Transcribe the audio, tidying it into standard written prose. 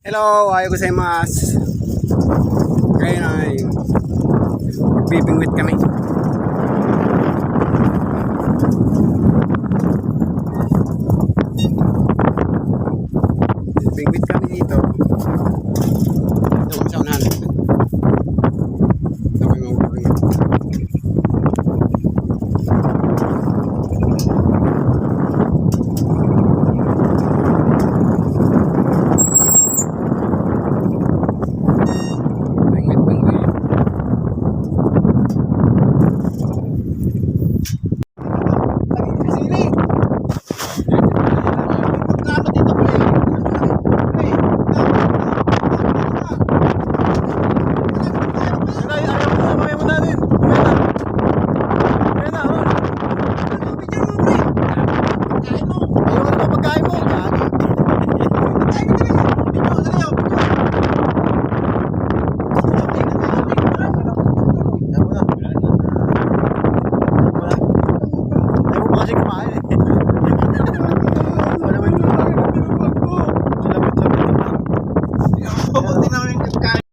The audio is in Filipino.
Hello, ayaw gozaimasu. Ngayon ay magbibingwit kami. Bingwit kami dito. Ito, saunahan. Ito kami magbibingwit. Hindi na rin kain.